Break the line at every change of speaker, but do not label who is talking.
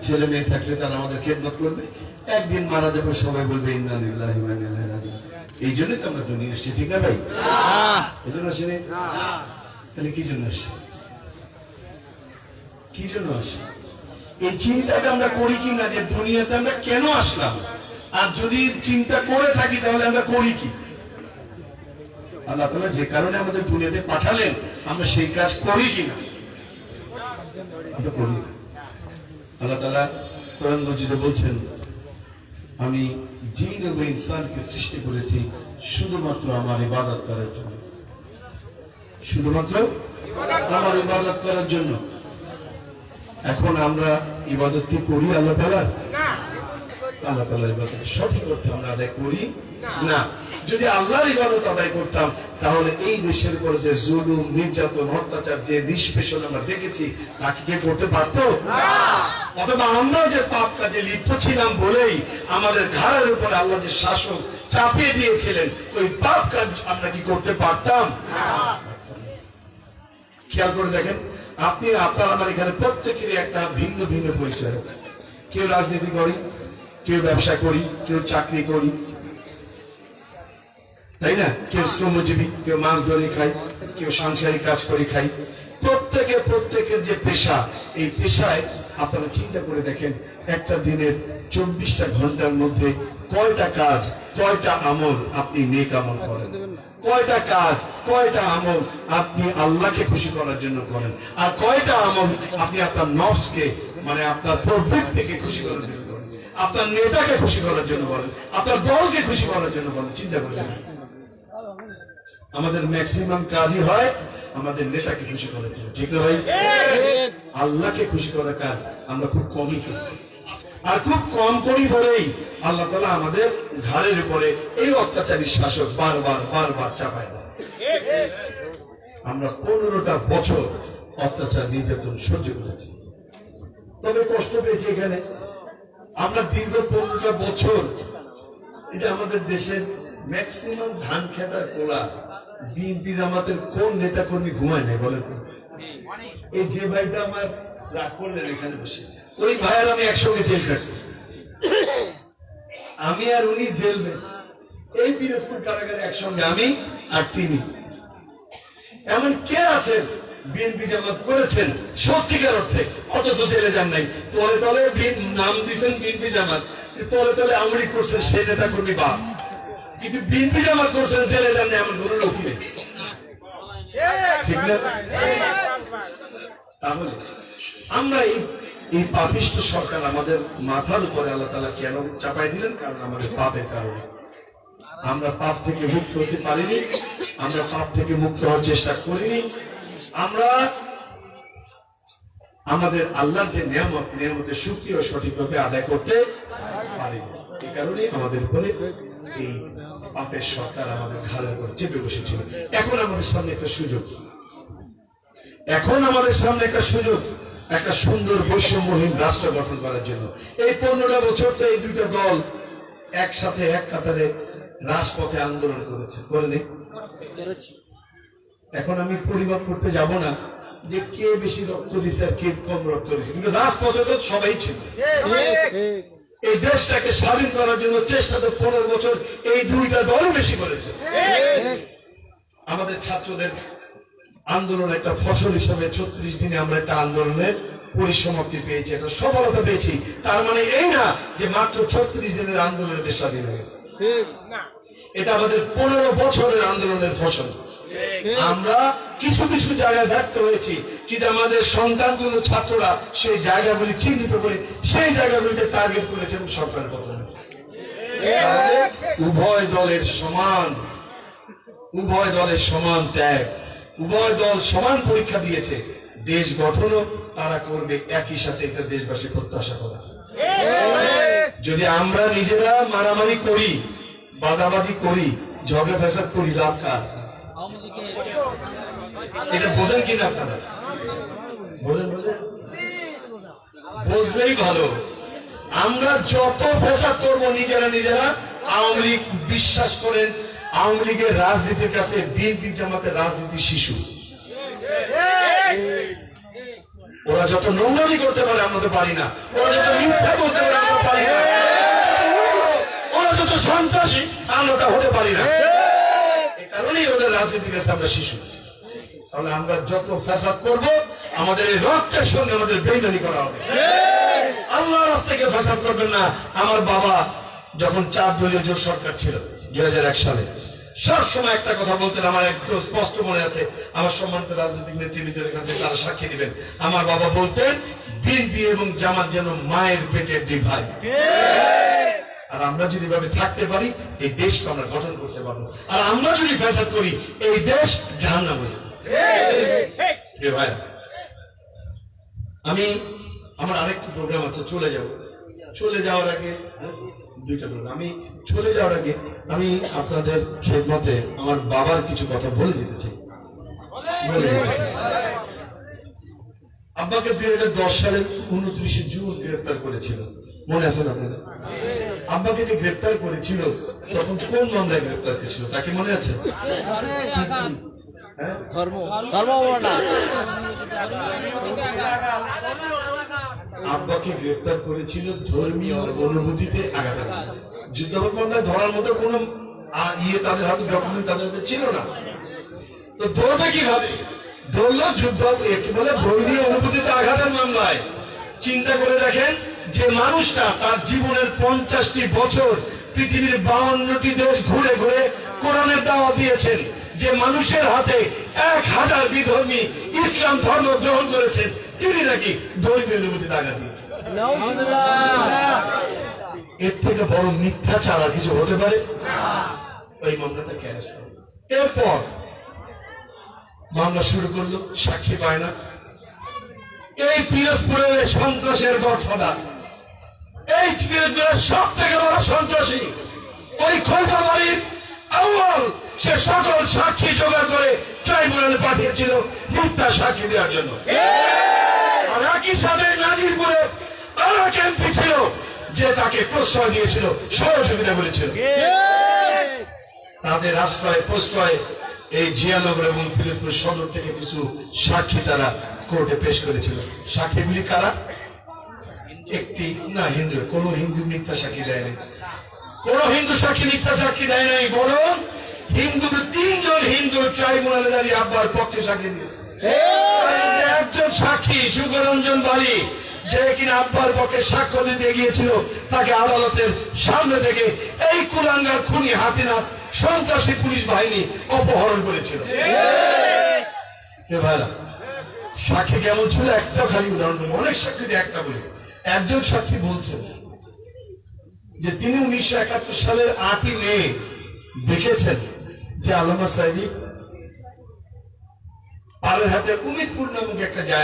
ছেলে মেয়ে থাকলে তারা আমাদের খেদমত করবে, একদিন মারা যাবে সবাই বলবে ইন্না লিল্লাহি ওয়া ইন্না ইলাইহি রাজিউন। এই জন্যই তো আমরা দুনিয়া এসেছি, ঠিক না ভাই? এই জন্য আসেনি? তাহলে কি জন্য আসছি? কি জন্য আসছি? এই চিন্তাটা আমরা করি কিনা যে দুনিয়াতে আমরা কেন আসলাম? আর যদি চিন্তা করে থাকি তাহলে আমরা করি কি? আল্লাহ তাআলা যে কারণে আমাদের দুনিয়াতে পাঠালেন আমরা সেই কাজ করি কিনা? আমরা করি না। আল্লাহ তাআলা কোরআন মাজিদে বলছেন, আমি জিন এবং ইনসানকে সৃষ্টি করেছি শুধুমাত্র আমার ইবাদত করার জন্য, শুধুমাত্র আমার ইবাদত করার জন্য। এখন আমরা ইবাদত কি করি আল্লাহ তাআলার? আল্লাহ তাআলার ইবাদত সঠিক অর্থে আমরা আদায় করি না। যদি আল্লাহর ইবাদত আদায় করতাম তাহলে এই দেশের উপরে যে জুলুম, নির্যাতন, অত্যাচার, যে নিষ্পেষণ আমরা দেখেছি তা কি কেউ করতে পারতো? অথবা আমরা যে পাপ কাজে লিপ্ত ছিলাম বলেই আমাদের ঘাড়ের উপরে আল্লাহ যে শাসন চাপিয়ে দিয়েছিলেন, ওই পাপ কাজ আমরা কি করতে পারতাম? খেয়াল করে দেখেন, আপনি আপনার আমার এখানে প্রত্যেকেরই একটা ভিন্ন ভিন্ন পরিচয় আছে। কেউ রাজনীতি করি, কেউ ব্যবসা করি, কেউ চাকরি করি, তাই না? কেউ শ্রমজীবী, কেউ মাছ ধরে খাই, কেউ সাংসারিক কাজ করে খাই। প্রত্যেকের যে পেশা, এই পেশায় আপনারা চিন্তা করে দেখেন একটা দিনের 24টা ঘন্টার মধ্যে কয়টা কাজ, কয়টা আমল আপনি নেক আমল করেন, কয়টা কাজ, কয়টা আমল আপনি আল্লাহকে খুশি করার জন্য করেন, আর কয়টা আমল আপনি আপনার নফসকে মানে আপনার প্রবৃত্তিকে খুশি করার জন্য করেন, আপনার নেতাকে খুশি করার জন্য করেন, আপনার দলকে খুশি করার জন্য করেন। চিন্তা করে দেখেন, আমাদের ম্যাক্সিমাম কাজই হয় আমাদের নেতাকে খুশি করার জন্য, ঠিক না ভাই? আল্লাহকে খুশি করার কাজ আমরা খুব কমই করি, আর খুব কম করি বলেই আল্লাহ তাআলা আমাদের ঘাড়ের উপরে এই অত্যাচারী শাসক বারবার চাপায় দেয়। আমরা 15টা বছর অত্যাচার, নির্যাতন সহ্য করেছি, তবে কষ্ট পেয়েছি এখানে। আমরা দীর্ঘ 15টা বছর, এটা আমাদের দেশের ম্যাক্সিমাম ধান খেতার কোলা বিএনপি জামাতের কোন নেতা কর্মী ঘুমায় নাই বলেন? এই যে ভাইটা আমার রাগ করলেন এখানে বসে, ওই ভাইয়ের আমি একসঙ্গে জেল খাটছি, আমি আর উনি জেল বেঁচে এই পিরোজপুর কারাগারে একসঙ্গে, আমি আর তিনি। এমন কে আছেন বিএনপি জামাত করেছেন সত্যিকার অর্থে অথচ জেলে যান নাই? তলে তলে নাম দিচ্ছেন বিএনপি জামাত, তলে তলে আওয়ামী লীগ করছেন সেই নেতা কর্মী বাপ, কিন্তু বিএনপি জামাত করছেন জেলে যান না এমন কোন লোক নেই, ঠিক না? তাহলে আমরা এই পাপিষ্ট সরকার আমাদের মাথার উপরে আল্লাহ তাআলা কেন চাপাই দিলেন? কারণ আমাদের পাপের কারণে। আমরা পাপ থেকে মুক্ত হতে পারিনি, আমরা পাপ থেকে মুক্ত হওয়ার চেষ্টা করিনি, আমরা আমাদের আল্লাহর যে নিয়ামতের শুকরিয়া সঠিকভাবে আদায় করতে পারিনি। এই কারণে আমাদের উপরে এই পাপের সরকার আমাদের ঘাড়ের উপর চেপে বসেছিল। এখন আমাদের সামনে একটা সুযোগ, একটা সুন্দর বৈষম্যহীন রাষ্ট্র গঠন করার জন্য। এই 15টা বছর তো এই দুইটা দল একসাথে এক কাতারে রাজপথে আন্দোলন করেছে, করেনি? এখন আমি পরিমাপ করতে যাব না যে কে বেশি রক্ত দিচ্ছে আর কে কম রক্ত দিচ্ছে, কিন্তু রাজপথে তো সবাই ছিল। এই দেশটাকে স্বাধীন করার জন্য চেষ্টা তো 15 বছর এই দুইটা দল বেশি করেছে। আমাদের ছাত্রদের আন্দোলন একটা ফসল হিসাবে 36 দিনে আমরা একটা আন্দোলনের পরিসমাপ্তি পেয়েছি, একটা সফলতা পেয়েছি। তার মানে এই না যে মাত্র 36 দিনের আন্দোলনে দেশ স্বাধীন হয়েছে, এটা আমাদের 15 বছরের আন্দোলনের ফসল। আমরা কিছু কিছু জায়গায় ব্যর্থ হয়েছি, কিন্তু আমাদের সন্তানগুলো, ছাত্ররা সেই জায়গাগুলি চিহ্নিত করে সেই জায়গাগুলিতে টার্গেট করেছেন সরকারের পতন। উভয় দলের সমান ত্যাগ, উভয় দল সমান পরীক্ষা দিয়েছে। দেশ গঠনও তারা করবে একই সাথে, একটা দেশবাসী প্রত্যাশা করে। যদি আমরা নিজেরা মারামারি করি, বাদাবাদি করি, ঝগড়া ফ্যাসাদ করি, লাভ কার? এটা বোঝেন কিনা আপনারা? বুঝলেই ভালো। আমরা যত ফ্যাসাদ করবো নিজেরা, আওয়ামী লীগ বিশ্বাস করেন আওয়ামী লীগের রাজনীতির কাছে বিএনপি জামাতের রাজনীতি শিশু। ওরা যত নোংরামি করতে পারে আমরা তো পারি না, ওরা যত মিথ্যা বলতে পারে আমরা পারি না, ওরা যত সন্ত্রাসী আমরা তা হতে পারি না। এই কারণেই ওদের রাজনীতির কাছে আমরা শিশু। তাহলে আমরা যত ফ্যাসাদ করব আমাদের এই রক্তের সঙ্গে আমাদের বেইমানি করা হবে। আল্লাহর রাস্তায় কেউ ফ্যাসাদ করবেন না। আমার বাবা যখন 4 দলীয় জোট সরকার ছিল 2001 সালে, সব সময় একটা কথা বলতেন, আমার একটু স্পষ্ট মনে আছে, আমার সম্মানিত রাজনৈতিক নেতৃবৃন্দের কাছে তারা সাক্ষী দিবেন। আমার বাবা বলতেন, বিএনপি এবং জামাত যেন মায়ের পেটের 2 ভাই। আর আমরা যদি ভাবে থাকতে পারি এই দেশকে আমরা গঠন করতে পারবো। আর আমরা যদি ফ্যাসাদ করি এই দেশ জাহান্নাম হয়ে যাবে। ভাই, আমি আমার আরেকটি প্রোগ্রাম আছে, চলে যাওয়ার আগে 2টা প্রোগ্রাম, আমি চলে যাওয়ার আগে আমি আপনাদের খেদমতে আমার বাবার কিছু কথা বলে যেতে চাই। আব্বাকে 2010 সালের 29 জুন গ্রেফতার করেছিল, মনে আছে না আপনাদের? আব্বাকে যে গ্রেফতার করেছিল তখন কোন মামলায় গ্রেফতার করেছিল তাকে মনে আছে? আব্বাকে গ্রেফতার করেছিল ধর্মীয় অনুভূতিতে আঘাত। যুদ্ধাপরাধ মামলায় ধরার মতো কোন তাদের হাতে ডকুমেন্ট তাদের হাতে ছিল না, তো ধরবে কিভাবে? ধরলো যুদ্ধ বলে ধর্মীয় অনুভূতিতে আঘাতের মামলায়। চিন্তা করে দেখেন, যে মানুষটা তার জীবনের 50টি বছর পৃথিবীর 52টি দেশ ঘুরে ঘুরে কোরআনের দাওয়াত দিয়েছেন, যে মানুষের হাতে 1000 বিধর্মী ইসলাম ধর্ম গ্রহণ করেছেন, তিনি নাকি ধর্মীয় অনুভূতিতে আঘাত দিয়েছেন। এর থেকে বড় মিথ্যা ছাড়া কিছু হতে পারে? ওই মামলাতে অ্যারেস্ট করল। এরপর মামলা শুরু করলো, সাক্ষী পায় না। এই পিরোজপুরের সন্ত্রাসের গডফাদার, এই পিরোজপুরের সব থেকে বড় সন্ত্রাসী ওই খোলবাড়ির আউয়াল, সে সকল সাক্ষী জোগাড় করে ট্রাইব্যুনালে পাঠিয়েছিল মিথ্যা সাক্ষী দেওয়ার জন্য। আর একই সাথে নাজিরপুরে আর এক এমপি ছিল যে তাকে প্রশ্রয় দিয়েছিল, সহযোগিতা করেছিল। তাদের আশ্রয় প্রশ্রয় এই জিয়ানগর এবং পিরোজপুর সদর থেকে কিছু সাক্ষী তারা কোর্টে পেশ করেছিল। সাক্ষীগুলি কারা? একটি না হিন্দু, কোন হিন্দু মিথ্যা সাক্ষী দেয়নি, কোন হিন্দু সাক্ষী মিথ্যা সাক্ষী দেয় নাই, বরং হিন্দুর 3 জন হিন্দু ট্রাইব্যুনালে দাঁড়িয়ে আব্বার পক্ষে সাক্ষী দিয়েছে। একজন সাক্ষী সুখরঞ্জন বাড়ি, যে কিনা আব্বার পক্ষে সাক্ষ্য দিতে গিয়েছিল, তাকে আদালতের সামনে থেকে এই কুলাঙ্গার খুনি হাসিনা সন্ত্রাসী পুলিশ বাহিনী অপহরণ করেছিল। ভাইরা, সাক্ষী কেমন ছিল? একটা খালি উদাহরণ দেবো, অনেক সাক্ষী দিয়ে একটা বলি। একজন সাক্ষী বলছেন যে তিনি 1971 সালের 8ই মে দেখেছেন যে আল্লামা সাইদি পারের হাতে উমিদপুর নামক একটা জায়গা